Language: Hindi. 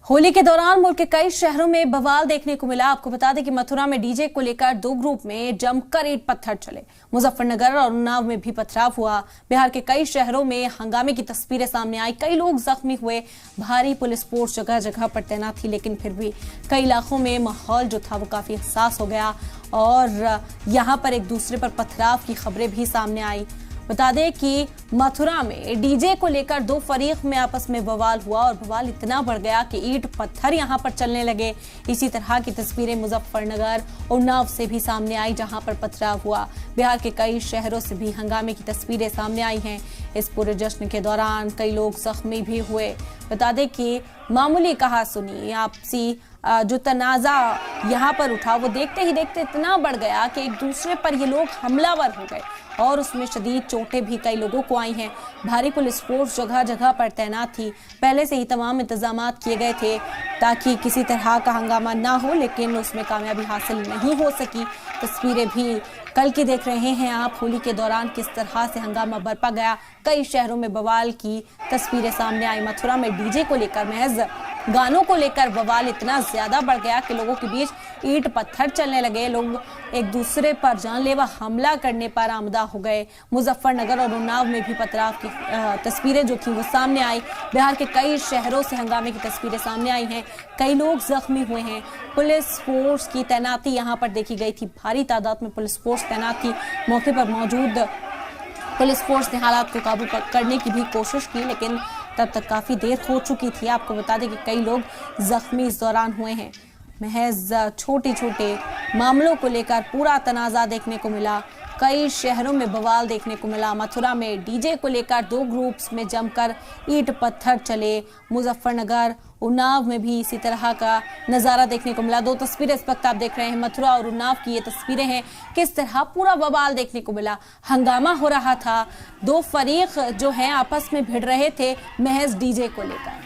होली के दौरान मुल्क के कई शहरों में बवाल देखने को मिला। आपको बता दें कि मथुरा में डीजे को लेकर दो ग्रुप में जमकर ईंट पत्थर चले। मुजफ्फरनगर और उन्नाव में भी पथराव हुआ। बिहार के कई शहरों में हंगामे की तस्वीरें सामने आई। कई लोग जख्मी हुए। भारी पुलिस फोर्स जगह जगह पर तैनात थी, लेकिन फिर भी कई इलाकों में माहौल जो था वो काफी हसास हो गया और यहाँ पर एक दूसरे पर पथराव की खबरें भी सामने आई। बता दें कि मथुरा में डीजे को लेकर दो फरीक में आपस में बवाल हुआ और बवाल इतना बढ़ गया कि ईंट पत्थर यहां पर चलने लगे। इसी तरह की तस्वीरें मुजफ्फरनगर और उन्नाव से भी सामने आई, जहां पर पथराव हुआ। बिहार के कई शहरों से भी हंगामे की तस्वीरें सामने आई हैं। इस पूरे जश्न के दौरान कई लोग जख्मी भी हुए। बता दें कि मामूली कहा सुनी आपसी जो तनाजा यहाँ पर उठा वो देखते ही देखते इतना बढ़ गया कि एक दूसरे पर ये लोग हमलावर हो गए और उसमें शदीद चोटें भी कई लोगों को आई हैं। भारी पुलिस फोर्स जगह जगह पर तैनात थी। पहले से ही तमाम इंतजाम किए गए थे ताकि किसी तरह का हंगामा ना हो, लेकिन उसमें कामयाबी हासिल नहीं हो सकी। तस्वीरें भी कल की देख रहे हैं आप। होली के दौरान किस तरह से हंगामा बरपा गया। कई शहरों में बवाल की तस्वीरें सामने आई। मथुरा में डीजे को लेकर, महज गानों को लेकर बवाल इतना ज्यादा बढ़ गया कि लोगों के बीच ईंट पत्थर चलने लगे। लोग एक दूसरे पर जानलेवा हमला करने पर आमदा हो गए। मुजफ्फरनगर और उन्नाव में भी पथराव की तस्वीरें जो थी वो सामने आई। बिहार के कई शहरों से हंगामे की तस्वीरें सामने आई हैं। कई लोग जख्मी हुए हैं। पुलिस फोर्स की तैनाती यहाँ पर देखी गई थी। भारी तादाद में पुलिस फोर्स तैनात थी। मौके पर मौजूद पुलिस फोर्स ने हालात को काबू करने की भी कोशिश की, लेकिन तब तक काफी देर हो चुकी थी। आपको बता दें कि कई लोग जख्मी इस दौरान हुए हैं। महज छोटे छोटे मामलों को लेकर पूरा तनाजा देखने को मिला। कई शहरों में बवाल देखने को मिला। मथुरा में डीजे को लेकर दो ग्रुप्स में जमकर ईंट पत्थर चले। मुजफ्फरनगर, उन्नाव में भी इसी तरह का नज़ारा देखने को मिला। दो तस्वीरें इस वक्त आप देख रहे हैं, मथुरा और उन्नाव की ये तस्वीरें हैं। किस तरह पूरा बवाल देखने को मिला। हंगामा हो रहा था। दो फरीक जो हैं आपस में भिड़ रहे थे महज डीजे को लेकर।